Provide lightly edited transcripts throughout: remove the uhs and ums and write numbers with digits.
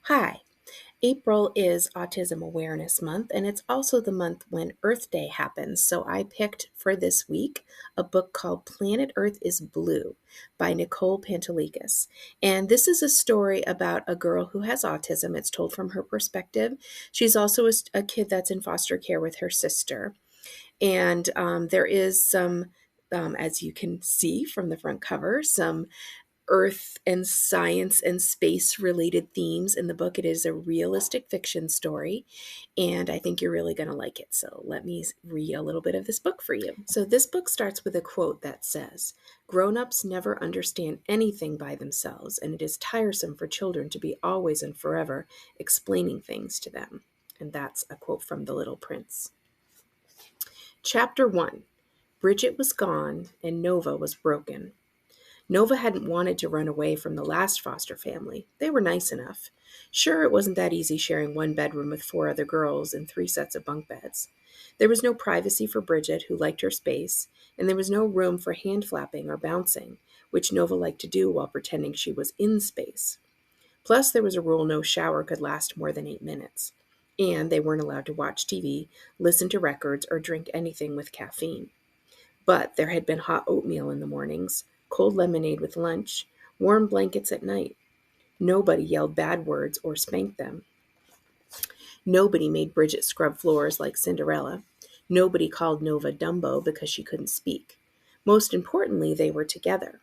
Hi, April is Autism Awareness Month, and it's also the month when Earth Day happens. So I picked for this week a book called Planet Earth is Blue by Nicole Panteleakos. And this is a story about a girl who has autism. It's told from her perspective. She's also a kid that's in foster care with her sister. And there is some, as you can see from the front cover, some earth and science and space related themes in the book. It is a realistic fiction story, and I think you're really going to like it. So let me read a little bit of this book for you. So this book starts with a quote that says, "Grown-ups never understand anything by themselves, and it is tiresome for children to be always and forever explaining things to them." And that's a quote from The Little Prince. Chapter 1. Bridget was gone, and Nova was broken. Nova hadn't wanted to run away from the last foster family. They were nice enough. Sure, it wasn't that easy sharing one bedroom with 4 other girls and 3 sets of bunk beds. There was no privacy for Bridget, who liked her space, and there was no room for hand flapping or bouncing, which Nova liked to do while pretending she was in space. Plus, there was a rule no shower could last more than 8 minutes, and they weren't allowed to watch TV, listen to records, or drink anything with caffeine. But there had been hot oatmeal in the mornings, cold lemonade with lunch, warm blankets at night. Nobody yelled bad words or spanked them. Nobody made Bridget scrub floors like Cinderella. Nobody called Nova Dumbo because she couldn't speak. Most importantly, they were together.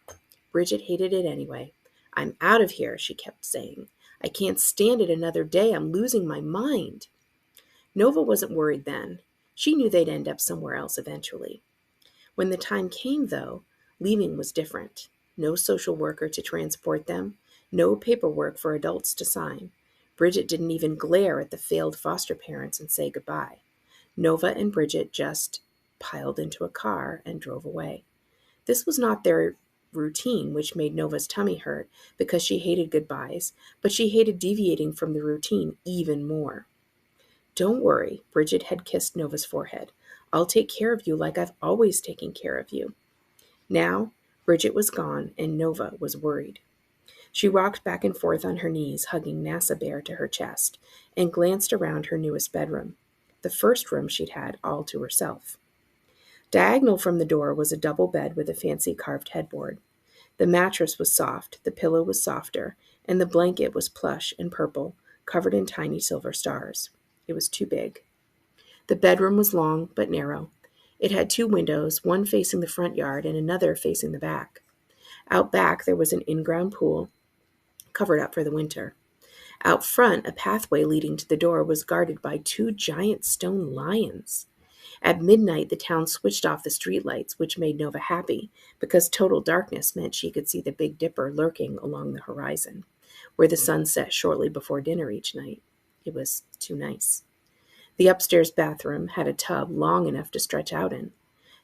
Bridget hated it anyway. "I'm out of here," she kept saying. "I can't stand it another day. I'm losing my mind." Nova wasn't worried then. She knew they'd end up somewhere else eventually. When the time came, though, leaving was different. No social worker to transport them, no paperwork for adults to sign. Bridget didn't even glare at the failed foster parents and say goodbye. Nova and Bridget just piled into a car and drove away. This was not their routine, which made Nova's tummy hurt because she hated goodbyes, but she hated deviating from the routine even more. "Don't worry," Bridget had kissed Nova's forehead. "I'll take care of you like I've always taken care of you." Now, Bridget was gone, and Nova was worried. She rocked back and forth on her knees, hugging NASA Bear to her chest, and glanced around her newest bedroom, the first room she'd had all to herself. Diagonal from the door was a double bed with a fancy carved headboard. The mattress was soft, the pillow was softer, and the blanket was plush and purple, covered in tiny silver stars. It was too big. The bedroom was long but narrow. It had 2 windows, one facing the front yard and another facing the back. Out back, there was an in-ground pool, covered up for the winter. Out front, a pathway leading to the door was guarded by 2 giant stone lions. At midnight, the town switched off the streetlights, which made Nova happy, because total darkness meant she could see the Big Dipper lurking along the horizon, where the sun set shortly before dinner each night. It was too nice. The upstairs bathroom had a tub long enough to stretch out in.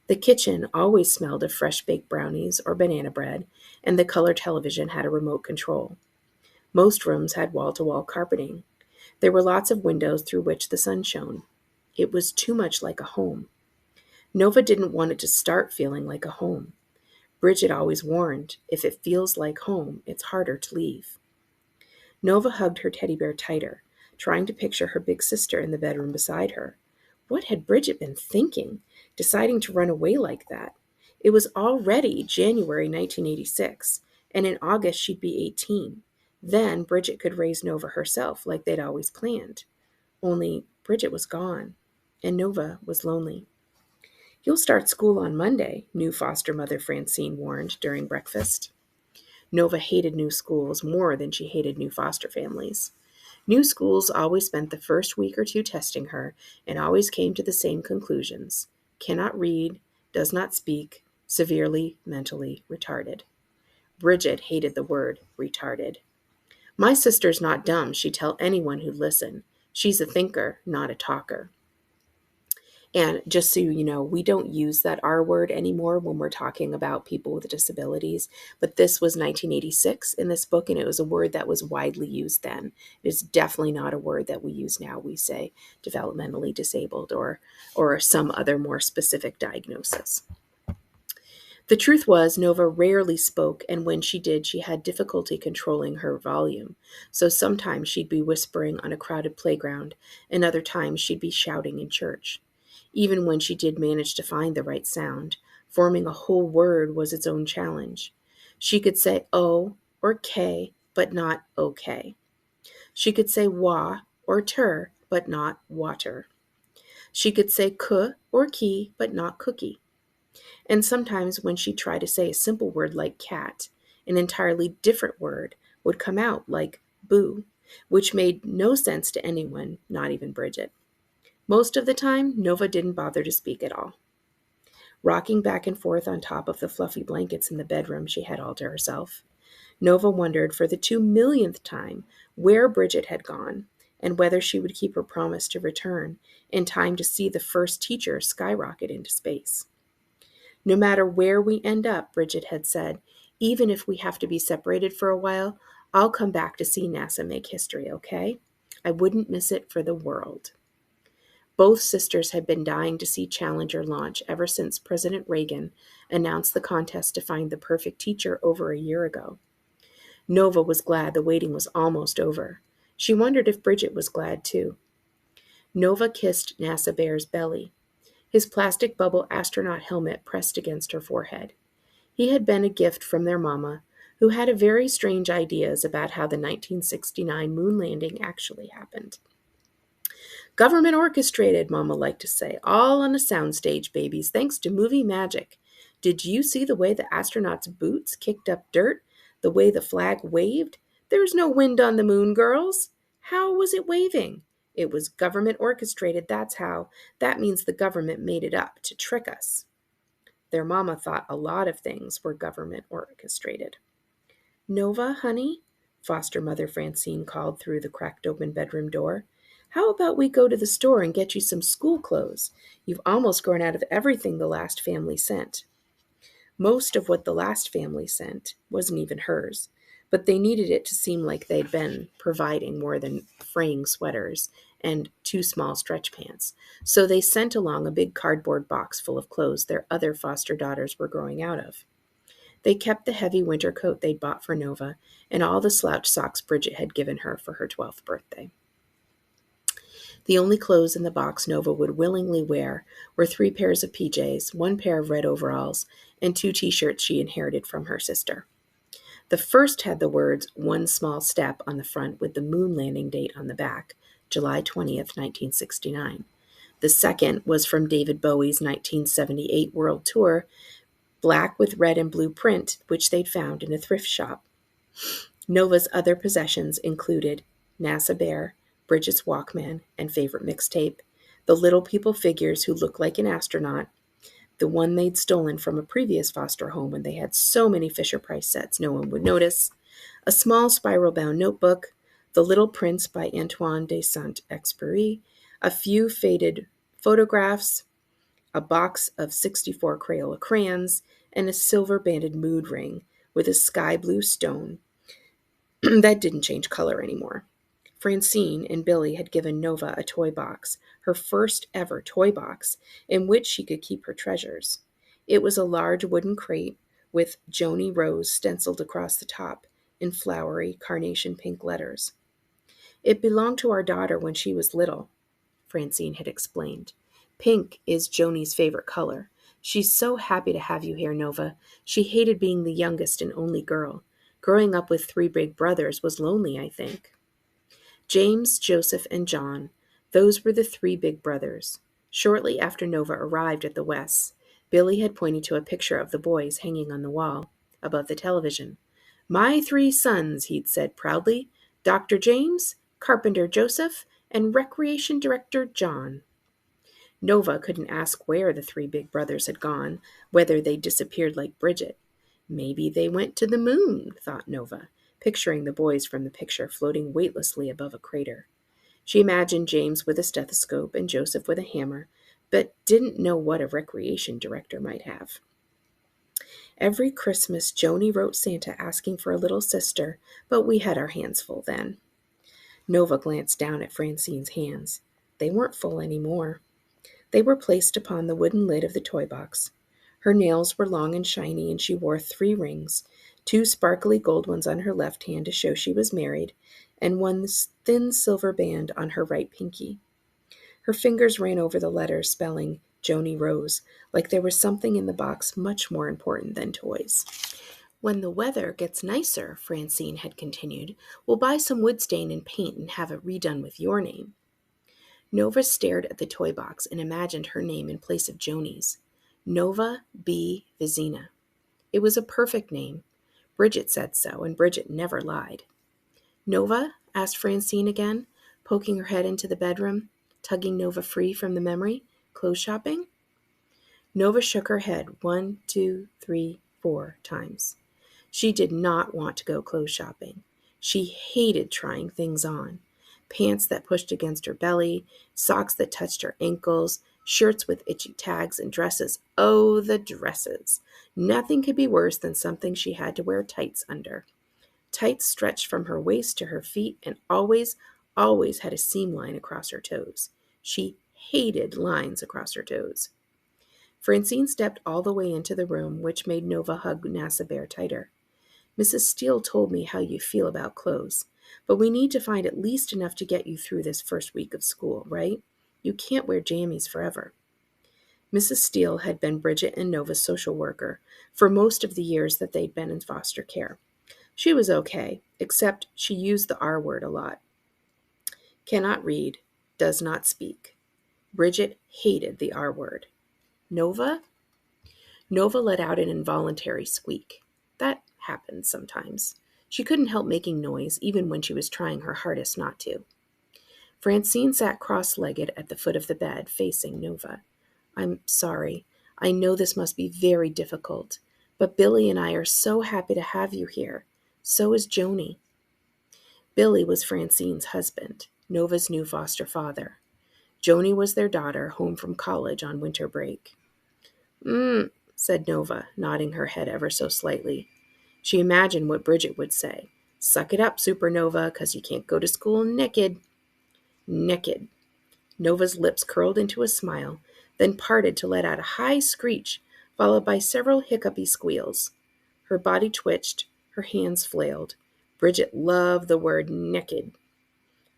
The kitchen always smelled of fresh-baked brownies or banana bread, and the color television had a remote control. Most rooms had wall-to-wall carpeting. There were lots of windows through which the sun shone. It was too much like a home. Nova didn't want it to start feeling like a home. Bridget always warned, if it feels like home, it's harder to leave. Nova hugged her teddy bear tighter, trying to picture her big sister in the bedroom beside her. What had Bridget been thinking, deciding to run away like that? It was already January 1986, and in August she'd be 18. Then Bridget could raise Nova herself like they'd always planned. Only Bridget was gone, and Nova was lonely. "You'll start school on Monday," new foster mother Francine warned during breakfast. Nova hated new schools more than she hated new foster families. New schools always spent the first week or 2 testing her and always came to the same conclusions: cannot read, does not speak, severely mentally retarded. Bridget hated the word retarded. "My sister's not dumb," she'd tell anyone who'd listen. "She's a thinker, not a talker." And just so you know, we don't use that R word anymore when we're talking about people with disabilities. But this was 1986 in this book, and it was a word that was widely used then. It's definitely not a word that we use now. We say developmentally disabled or some other more specific diagnosis. The truth was, Nova rarely spoke, and when she did, she had difficulty controlling her volume. So sometimes she'd be whispering on a crowded playground, and other times she'd be shouting in church. Even when she did manage to find the right sound, forming a whole word was its own challenge. She could say O or K, but not okay. She could say wa or ter, but not water. She could say k or key, but not cookie. And sometimes when she tried to say a simple word like cat, an entirely different word would come out like boo, which made no sense to anyone, not even Bridget. Most of the time, Nova didn't bother to speak at all. Rocking back and forth on top of the fluffy blankets in the bedroom she had all to herself, Nova wondered for the 2 millionth time where Bridget had gone and whether she would keep her promise to return in time to see the first teacher skyrocket into space. No matter where we end up, Bridget had said, even if we have to be separated for a while, I'll come back to see NASA make history, okay? I wouldn't miss it for the world. Both sisters had been dying to see Challenger launch ever since President Reagan announced the contest to find the perfect teacher over a year ago. Nova was glad the waiting was almost over. She wondered if Bridget was glad too. Nova kissed NASA Bear's belly, his plastic bubble astronaut helmet pressed against her forehead. He had been a gift from their mama, who had a very strange ideas about how the 1969 moon landing actually happened. Government orchestrated, Mama liked to say, all on a soundstage, babies, thanks to movie magic. Did you see the way the astronauts' boots kicked up dirt? The way the flag waved? There's no wind on the moon, girls. How was it waving? It was government orchestrated, that's how. That means the government made it up to trick us. Their mama thought a lot of things were government orchestrated. Nova, honey, foster mother Francine called through the cracked open bedroom door. How about we go to the store and get you some school clothes? You've almost grown out of everything the last family sent. Most of what the last family sent wasn't even hers, but they needed it to seem like they'd been providing more than fraying sweaters and 2 small stretch pants. So they sent along a big cardboard box full of clothes their other foster daughters were growing out of. They kept the heavy winter coat they'd bought for Nova and all the slouch socks Bridget had given her for her 12th birthday. The only clothes in the box Nova would willingly wear were 3 pairs of PJs, 1 pair of red overalls, and 2 t-shirts she inherited from her sister. The first had the words "One Small Step" on the front with the moon landing date on the back, July 20th, 1969. The second was from David Bowie's 1978 World Tour, black with red and blue print, which they'd found in a thrift shop. Nova's other possessions included NASA Bear, Bridget's Walkman and favorite mixtape, the Little People figures who looked like an astronaut, the one they'd stolen from a previous foster home when they had so many Fisher-Price sets no one would notice, a small spiral-bound notebook, The Little Prince by Antoine de Saint-Exupéry, a few faded photographs, a box of 64 Crayola crayons, and a silver-banded mood ring with a sky blue stone that didn't change color anymore. Francine and Billy had given Nova a toy box, her first ever toy box, in which she could keep her treasures. It was a large wooden crate with Joni Rose stenciled across the top in flowery carnation pink letters. It belonged to our daughter when she was little, Francine had explained. Pink is Joni's favorite color. She's so happy to have you here, Nova. She hated being the youngest and only girl. Growing up with 3 big brothers was lonely, I think. James, Joseph, and John, those were the 3 big brothers. Shortly after Nova arrived at the Wests, Billy had pointed to a picture of the boys hanging on the wall above the television. My 3 sons, he'd said proudly, Dr. James, Carpenter Joseph, and Recreation Director John. Nova couldn't ask where the 3 big brothers had gone, whether they disappeared like Bridget. Maybe they went to the moon, thought Nova, picturing the boys from the picture floating weightlessly above a crater. She imagined James with a stethoscope and Joseph with a hammer, but didn't know what a recreation director might have. Every Christmas, Joni wrote Santa asking for a little sister, but we had our hands full then. Nova glanced down at Francine's hands. They weren't full anymore. They were placed upon the wooden lid of the toy box. Her nails were long and shiny, and she wore 3 rings, 2 sparkly gold ones on her left hand to show she was married, and one thin silver band on her right pinky. Her fingers ran over the letters spelling Joni Rose, like there was something in the box much more important than toys. When the weather gets nicer, Francine had continued, we'll buy some wood stain and paint and have it redone with your name. Nova stared at the toy box and imagined her name in place of Joni's. Nova B. Vizina. It was a perfect name. Bridget said so, and Bridget never lied. Nova? Asked Francine again, poking her head into the bedroom, tugging Nova free from the memory. Clothes shopping? Nova shook her head 1, 2, 3, 4 times. She did not want to go clothes shopping. She hated trying things on. Pants that pushed against her belly, socks that touched her ankles, shirts with itchy tags, and dresses. Oh, the dresses! Nothing could be worse than something she had to wear tights under. Tights stretched from her waist to her feet and always had a seam line across her toes. She hated lines across her toes. Francine stepped all the way into the room, which made Nova hug Nasa Bear tighter. Mrs. Steele told me how you feel about clothes, but we need to find at least enough to get you through this first week of school, right? You can't wear jammies forever. Mrs. Steele had been Bridget and Nova's social worker for most of the years that they'd been in foster care. She was okay, except she used the R word a lot. Cannot read, does not speak. Bridget hated the R word. Nova? Nova let out an involuntary squeak. That happened sometimes. She couldn't help making noise, even when she was trying her hardest not to. Francine sat cross-legged at the foot of the bed, facing Nova. I'm sorry. I know this must be very difficult, but Billy and I are so happy to have you here. So is Joni. Billy was Francine's husband, Nova's new foster father. Joni was their daughter, home from college on winter break. Said Nova, nodding her head ever so slightly. She imagined what Bridget would say. Suck it up, Supernova, 'cause you can't go to school naked. Naked. Nova's lips curled into a smile, then parted to let out a high screech, followed by several hiccupy squeals. Her body twitched, her hands flailed. Bridget loved the word naked.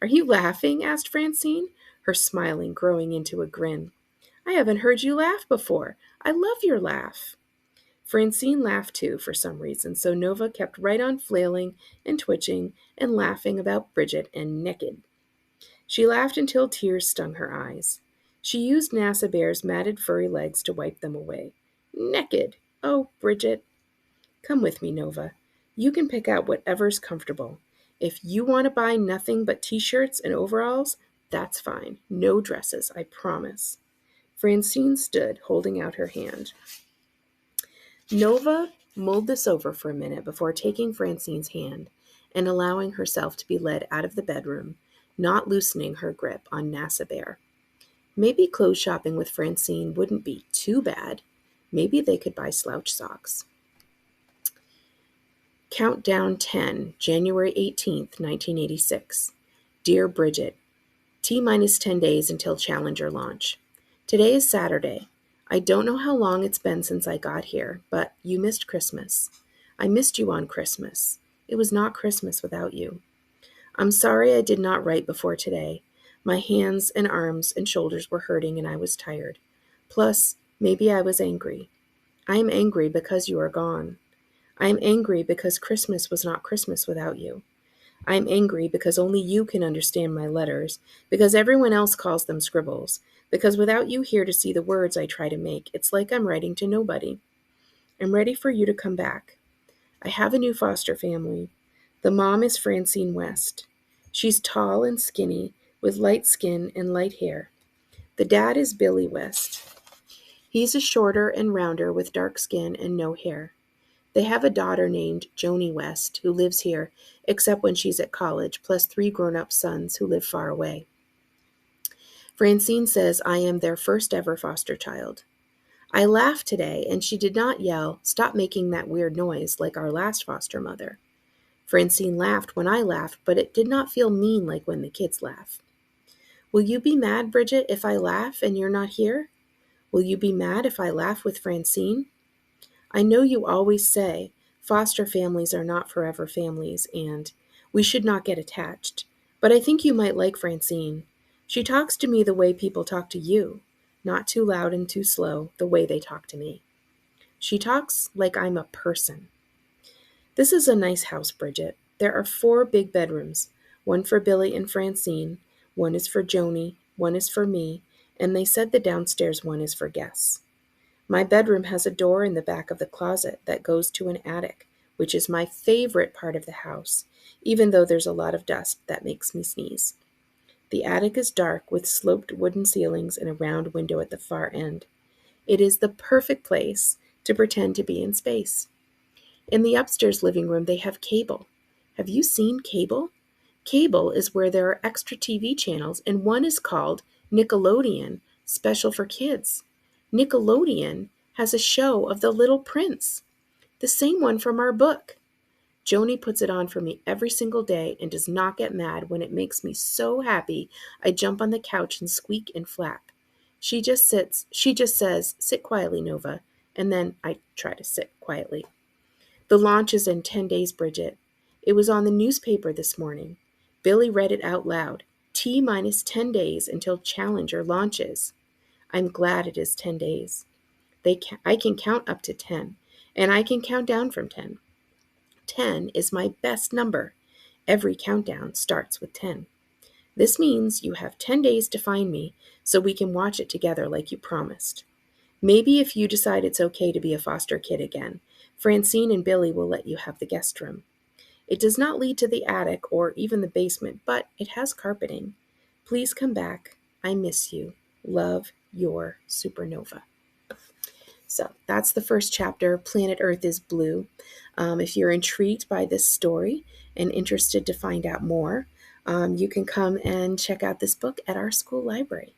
Are you laughing? Asked Francine, her smiling growing into a grin. I haven't heard you laugh before. I love your laugh. Francine laughed too for some reason, so Nova kept right on flailing and twitching and laughing about Bridget and naked. She laughed until tears stung her eyes. She used Nasa Bear's matted furry legs to wipe them away. Naked! Oh, Bridget. Come with me, Nova. You can pick out whatever's comfortable. If you want to buy nothing but t-shirts and overalls, that's fine. No dresses, I promise. Francine stood, holding out her hand. Nova mulled this over for a minute before taking Francine's hand and allowing herself to be led out of the bedroom, not loosening her grip on Nasa Bear. Maybe clothes shopping with Francine wouldn't be too bad. Maybe they could buy slouch socks. Countdown 10, January 18th, 1986. Dear Bridget, T-minus 10 days until Challenger launch. Today is Saturday. I don't know how long it's been since I got here, but you missed Christmas. I missed you on Christmas. It was not Christmas without you. I'm sorry I did not write before today. My hands and arms and shoulders were hurting and I was tired. Plus, maybe I was angry. I am angry because you are gone. I am angry because Christmas was not Christmas without you. I am angry because only you can understand my letters, because everyone else calls them scribbles, because without you here to see the words I try to make, it's like I'm writing to nobody. I'm ready for you to come back. I have a new foster family. The mom is Francine West. She's tall and skinny, with light skin and light hair. The dad is Billy West. He's a shorter and rounder with dark skin and no hair. They have a daughter named Joni West who lives here, except when she's at college, plus 3 grown-up sons who live far away. Francine says I am their first ever foster child. I laughed today, and she did not yell, "Stop making that weird noise," like our last foster mother. Francine laughed when I laughed, but it did not feel mean like when the kids laugh. Will you be mad, Bridget, if I laugh and you're not here? Will you be mad if I laugh with Francine? I know you always say foster families are not forever families and we should not get attached, but I think you might like Francine. She talks to me the way people talk to you, not too loud and too slow, the way they talk to me. She talks like I'm a person. This is a nice house, Bridget. There are 4 big bedrooms, one for Billy and Francine, one is for Joni, one is for me, and they said the downstairs one is for guests. My bedroom has a door in the back of the closet that goes to an attic, which is my favorite part of the house, even though there's a lot of dust that makes me sneeze. The attic is dark with sloped wooden ceilings and a round window at the far end. It is the perfect place to pretend to be in space. In the upstairs living room, they have cable. Have you seen cable? Cable is where there are extra TV channels, and one is called Nickelodeon, special for kids. Nickelodeon has a show of the Little Prince, the same one from our book. Joni puts it on for me every single day and does not get mad when it makes me so happy I jump on the couch and squeak and flap. She just says, "Sit quietly, Nova," and then I try to sit quietly. The launch is in 10 days, Bridget. It was on the newspaper this morning. Billy read it out loud. T minus 10 days until Challenger launches. I'm glad it is 10 days. I can count up to 10, and I can count down from 10. 10 is my best number. Every countdown starts with 10. This means you have 10 days to find me so we can watch it together like you promised. Maybe if you decide it's okay to be a foster kid again, Francine and Billy will let you have the guest room. It does not lead to the attic or even the basement, but it has carpeting. Please come back. I miss you. Love, your Supernova. So that's the first chapter. Planet Earth is Blue. If you're intrigued by this story and interested to find out more, you can come and check out this book at our school library.